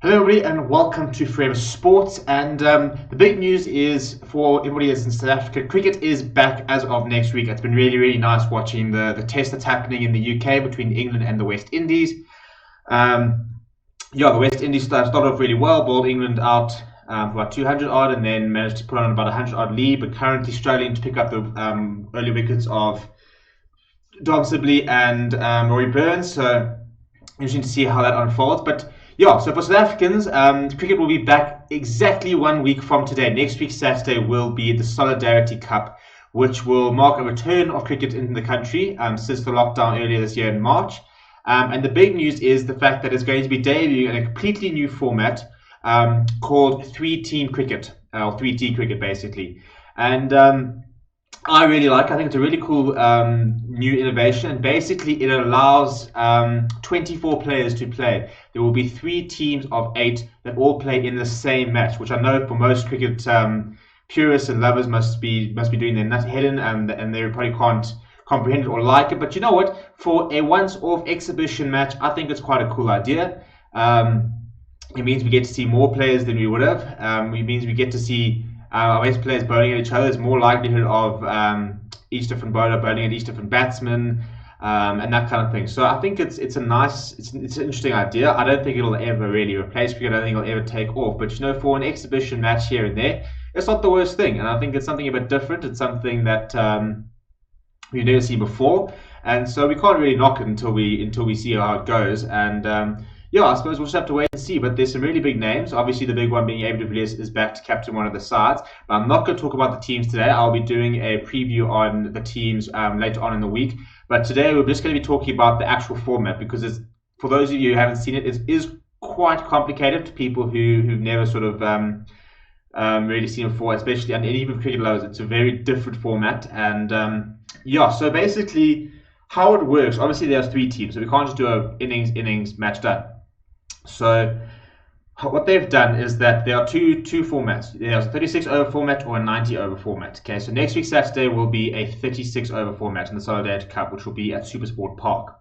Hello everybody and welcome to Forever Sports, and the big news is for everybody that's in South Africa, cricket is back as of next week. It's been really nice watching the test that's happening in the UK between England and the West Indies. The West Indies started off really well, bowled England out for about 200 odd and then managed to put on about 100 odd lead, but currently struggling to pick up the early wickets of Dom Sibley and Rory Burns, so interesting to see how that unfolds. But yeah, so for South Africans, cricket will be back exactly 1 week from today. Next week, Saturday, will be the Solidarity Cup, which will mark a return of cricket in the country since the lockdown earlier this year in March. And the big news is the fact that it's going to be debuting in a completely new format called three-team cricket, or 3T cricket, basically. And I think it's a really cool new innovation, and basically it allows 24 players to play. There will be 3 teams of 8 that all play in the same match, which I know for most cricket purists and lovers must be doing their nut head in, and they probably can't comprehend it or like it. But you know what? For a once-off exhibition match, I think it's quite a cool idea. It means we get to see more players than we would have. It means we get to see our best players bowling at each other. There's more likelihood of each different bowler bowling at each different batsman, and that kind of thing. So I think it's an interesting idea. I don't think it'll ever really replace cricket. I don't think it'll ever take off. But for an exhibition match here and there, it's not the worst thing. And I think it's something a bit different. It's something that we've never seen before, and so we can't really knock it until we see how it goes. And I suppose we'll just have to wait and see. But there's some really big names. Obviously, the big one being Abel de Villiers is back to captain one of the sides. But I'm not going to talk about the teams today. I'll be doing a preview on the teams later on in the week. But today we're just going to be talking about the actual format, because for those of you who haven't seen it, it is quite complicated to people who've never sort of really seen it before, especially, and even cricket lovers. It's a very different format. And so basically how it works, obviously there's 3 teams, so we can't just do a innings match done. So what they've done is that there are two formats. There's a 36 over format or a 90 over format. Okay, so next week Saturday will be a 36 over format in the Solidarity Cup, which will be at Supersport Park.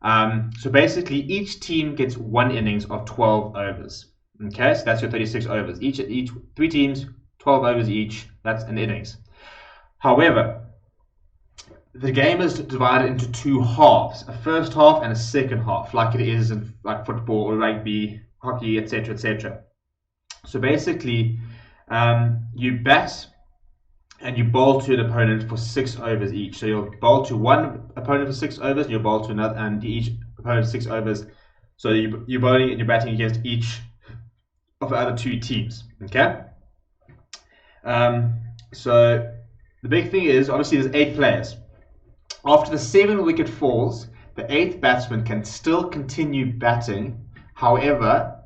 So basically each team gets 1 innings of 12 overs. Okay, so that's your 36 overs. Each 3 teams, 12 overs each. That's an innings. However, the game is divided into 2 halves, a first half and a second half, like it is in like football or rugby, hockey, etc. So basically, you bat and you bowl to an opponent for 6 overs each. So you'll bowl to one opponent for 6 overs, and you'll bowl to another, and each opponent 6 overs. So you're bowling and you're batting against each of the other 2 teams. Okay. So the big thing is, obviously, there's 8 players. After the 7th wicket falls, the 8th batsman can still continue batting, however,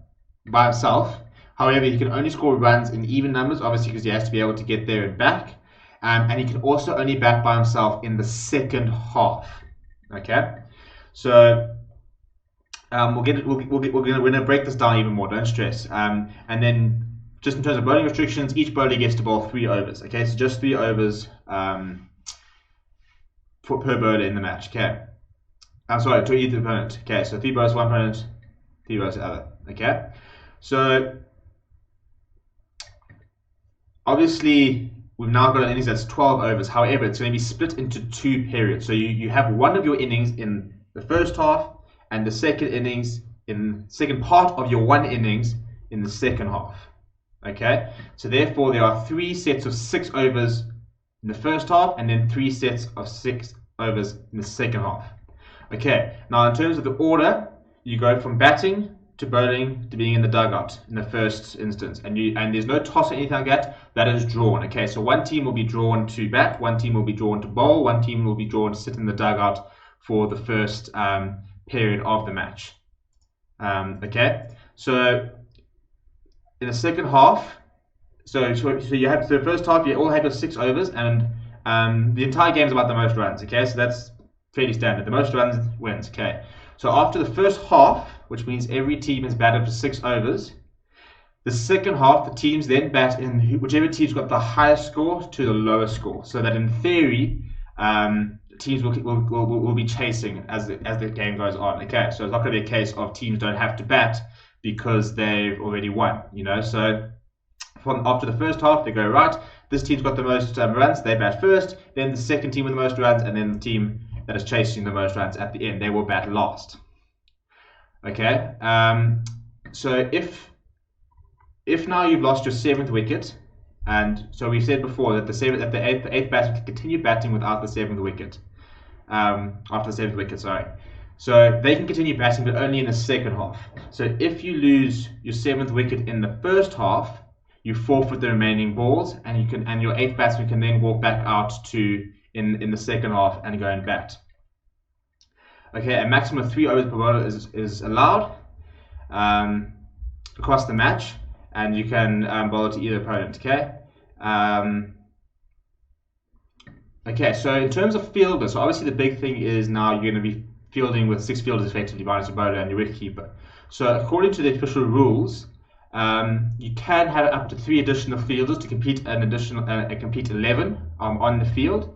by himself. However, he can only score runs in even numbers, obviously, because he has to be able to get there and back. And he can also only bat by himself in the second half. Okay, so we're going to break this down even more. Don't stress. And then, just in terms of bowling restrictions, each bowler gets to bowl 3 overs. Okay, so just 3 overs. Per bowler in the match. Okay, I'm sorry, to either opponent. Okay, so 3 bowlers, 1 opponent, 3 bowlers the other. Okay, so obviously we've now got an innings that's 12 overs. However, it's going to be split into 2 periods. So you have one of your innings in the first half, and the second innings in second part of your 1 innings in the second half. Okay, so therefore there are 3 sets of 6 overs in the first half, and then 3 sets of 6 overs in the second half. Okay, now in terms of the order, you go from batting to bowling to being in the dugout in the first instance, and there's no toss or anything like that. That is drawn. Okay, so 1 team will be drawn to bat, 1 team will be drawn to bowl, 1 team will be drawn to sit in the dugout for the first period of the match. Okay, so in the second half, so you have the first half, you all had your 6 overs, and the entire game is about the most runs. Okay, so that's fairly standard. The most runs wins. Okay, so after the first half, which means every team has batted for 6 overs, the second half, the teams then bat in whichever team's got the highest score to the lowest score. So that in theory, teams will be chasing as the game goes on. Okay, so it's not going to be a case of teams don't have to bat. because they've already won. So after the first half, they go, right, this team's got the most runs, they bat first, then the second team with the most runs, and then the team that is chasing the most runs at the end, they will bat last. Okay, so if now you've lost your 7th wicket, and so we said before that the eighth batsman can continue batting without the 7th wicket, after the 7th wicket, sorry. So they can continue batting, but only in the second half. So if you lose your 7th wicket in the first half, you forfeit the remaining balls, and your 8th batsman can then walk back out in the second half and go and bat. Okay, a maximum of 3 overs per bowler is allowed across the match, and you can bowl it to either opponent. Okay, so in terms of fielders, so obviously the big thing is now you're going to be fielding with 6 fielders effectively, minus your bowler and your wicketkeeper. So according to the official rules, you can have up to 3 additional fielders to compete compete 11 on the field.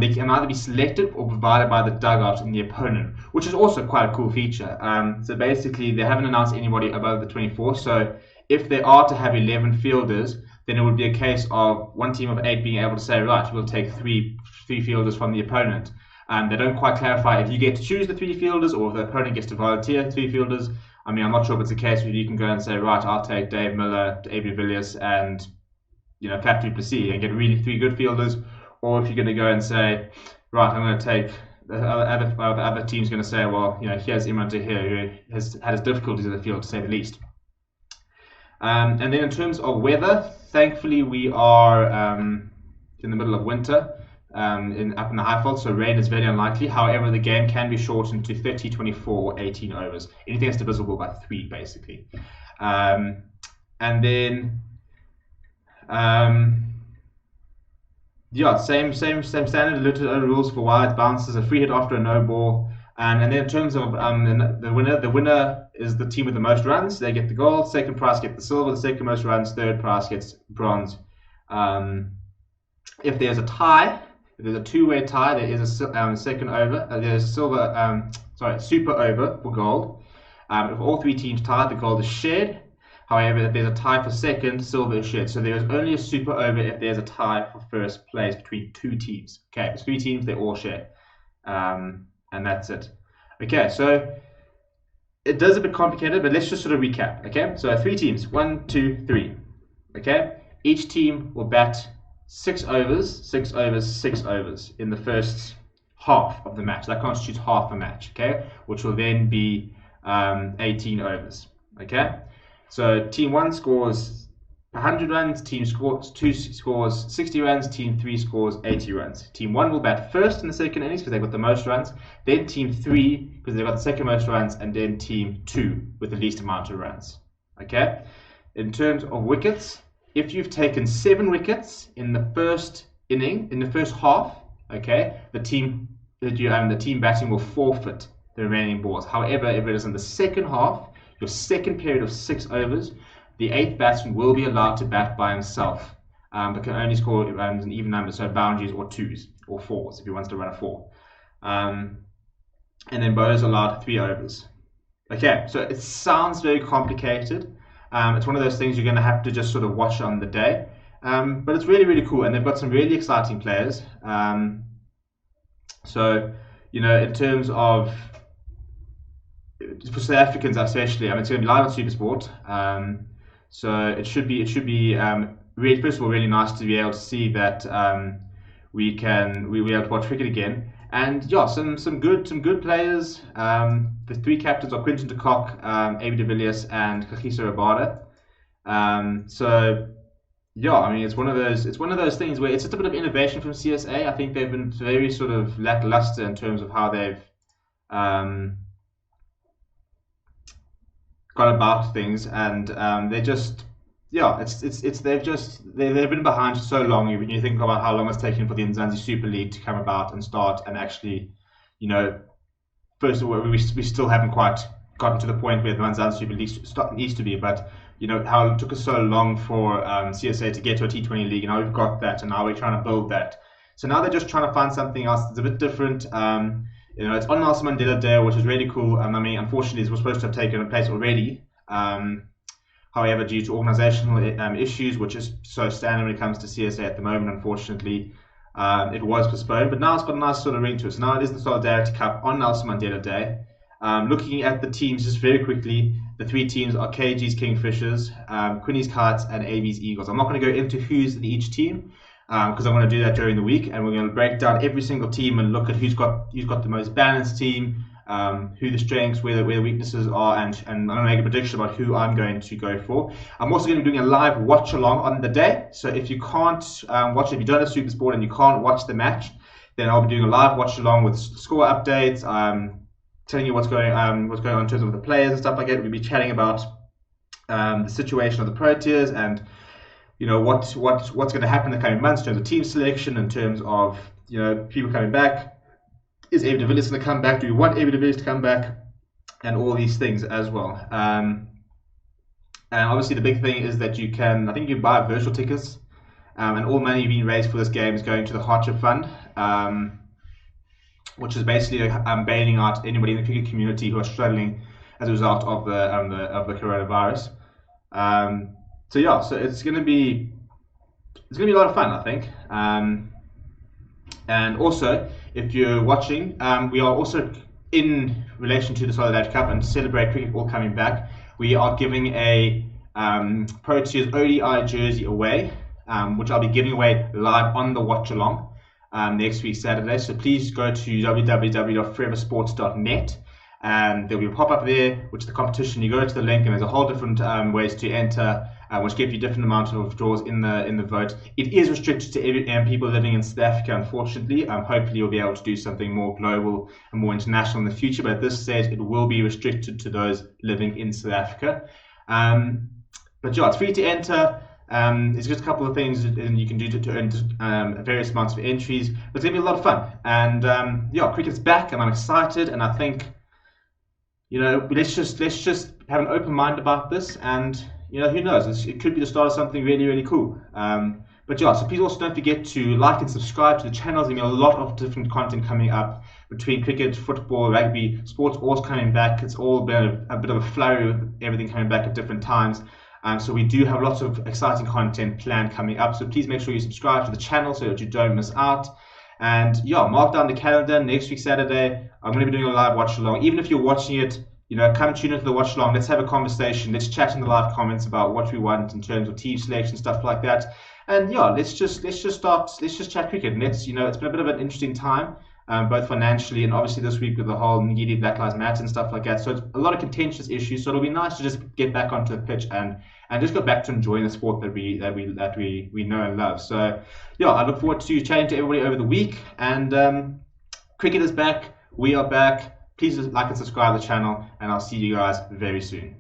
They can either be selected or provided by the dugout in the opponent, which is also quite a cool feature. So basically, they haven't announced anybody above the 24. So if they are to have 11 fielders, then it would be a case of one team of 8 being able to say, right, we'll take three fielders from the opponent. They don't quite clarify if you get to choose the 3 fielders or if the opponent gets to volunteer 3 fielders. I mean, I'm not sure if it's a case where you can go and say, right, I'll take Dave Miller, AB de Villiers, and Faf du Plessis and get really 3 good fielders. Or if you're going to go and say, right, I'm going to take the other team's going to say, well, here's Imran Tahir, who has had his difficulties in the field, to say the least. And then in terms of weather, thankfully we are in the middle of winter up in the Highveld, so rain is very unlikely. However, the game can be shortened to 30, 24, or 18 overs. Anything that's divisible by 3, basically. And then same standard limited rules for wides, bounces, a free hit after a no ball, and then in terms of the winner is the team with the most runs. They get the gold. Second prize gets the silver. The second most runs. Third prize gets bronze. If there's a tie, if there's a 2-way tie, there is a second over. There's a super over for gold. If all 3 teams tie, the gold is shared. However, if there's a tie for second, silver is shared. So there's only a super over if there's a tie for first place between 2 teams. Okay, there's 3 teams, they all share. And that's it. Okay, so it does a bit complicated, but let's just sort of recap. Okay, so 3 teams, 1, 2, 3. Okay, each team will bat 6 overs, 6 overs, 6 overs in the first half of the match. That constitutes half a match. Okay, which will then be 18 overs. Okay. So team 1 scores 100 runs, team 2 scores 60 runs, team 3 scores 80 runs. Team 1 will bat first in the second innings because they've got the most runs, then team 3 because they've got the second most runs, and then team 2 with the least amount of runs. Okay? In terms of wickets, if you've taken 7 wickets in the first inning, in the first half, okay, the team batting will forfeit the remaining balls. However, if it is in the second half, your second period of 6 overs, the 8th batsman will be allowed to bat by himself, but can only score an even number, so boundaries or 2s or 4s if he wants to run a 4. And then bowlers are allowed 3 overs. Okay, so it sounds very complicated. It's one of those things you're going to have to just sort of watch on the day. But it's really, really cool, and they've got some really exciting players. So, in terms of for South Africans especially, it's going to be live on SuperSport. So it should be really, first of all, really nice to be able to see that we'll be able to watch cricket again. And yeah, some good players. The 3 captains are Quinton de Kock, AB de Villiers, and Kagiso Rabada. So yeah, it's one of those things where it's just a bit of innovation from CSA. I think they've been very sort of lackluster in terms of how they've gone about things, and they're just they've been behind for so long. When you think about how long it's taken for the Mzansi Super League to come about and start, and actually, first of all, we still haven't quite gotten to the point where the Mzansi Super League needs to be, but how it took us so long for CSA to get to a T20 league, and now we've got that, and now we're trying to build that. So now they're just trying to find something else that's a bit different. It's on Nelson Mandela Day, which is really cool. Unfortunately, it was supposed to have taken place already, However, due to organisational issues, which is so standard when it comes to CSA at the moment, unfortunately, it was postponed. But now it's got a nice sort of ring to it. So now it is the Solidarity Cup on Nelson Mandela Day. Looking at the teams just very quickly, the three teams are KG's Kingfishers, Quinny's Kites, and AB's Eagles. I'm not going to go into who's in each team because I want to do that during the week, and we're going to break down every single team and look at who's got the most balanced team, who the strengths, where the weaknesses are, and I'm going to make a prediction about who I'm going to go for. I'm also going to be doing a live watch along on the day. So if you can't watch it, if you don't have Super Sport and you can't watch the match, then I'll be doing a live watch along with score updates, telling you what's going on in terms of the players and stuff like that. We'll be chatting about the situation of the Proteas and what's going to happen in the coming months in terms of team selection, in terms of people coming back. Is Avery de Villiers going to come back? Do we want Avery de Villiers to come back? And all these things as well. And obviously the big thing is that you can buy virtual tickets, and all money being raised for this game is going to the Hardship Fund, which is basically bailing out anybody in the cricket community who are struggling as a result of the coronavirus. So it's going to be a lot of fun, I think. And also, if you're watching, we are also, in relation to the Solidarity Cup and to celebrate cricket all coming back, we are giving a Proteas ODI jersey away, which I'll be giving away live on the watch along next week Saturday. So please go to www.foreversports.net, and there'll be a pop-up there, which is the competition. You go to the link, and there's a whole different ways to enter, which give you different amounts of draws in the vote. It is restricted to people living in South Africa, unfortunately. Hopefully you'll be able to do something more global and more international in the future, but at this stage it will be restricted to those living in South Africa. But yeah, it's free to enter. It's just a couple of things you can do to earn various amounts of entries, but it's going to be a lot of fun. And cricket's back, and I'm excited, and I think let's just have an open mind about this, and who knows, it could be the start of something really, really cool. But yeah, so please also don't forget to like and subscribe to the channel. There's going to be a lot of different content coming up between cricket, football, rugby, sports all coming back. It's all been a bit of a flurry with everything coming back at different times. So we do have lots of exciting content planned coming up. So please make sure you subscribe to the channel so that you don't miss out. And mark down the calendar. Next week Saturday, I'm going to be doing a live watch along. Even if you're watching it, come tune into the watch along. Let's have a conversation. Let's chat in the live comments about what we want in terms of team selection, stuff like that. And let's just chat cricket. And it's been a bit of an interesting time, both financially and obviously this week with the whole Ngidi Black Lives Matter and stuff like that. So it's a lot of contentious issues. So it'll be nice to just get back onto the pitch and just go back to enjoying the sport that we know and love. So I look forward to chatting to everybody over the week. And cricket is back. We are back. Please like and subscribe to the channel, and I'll see you guys very soon.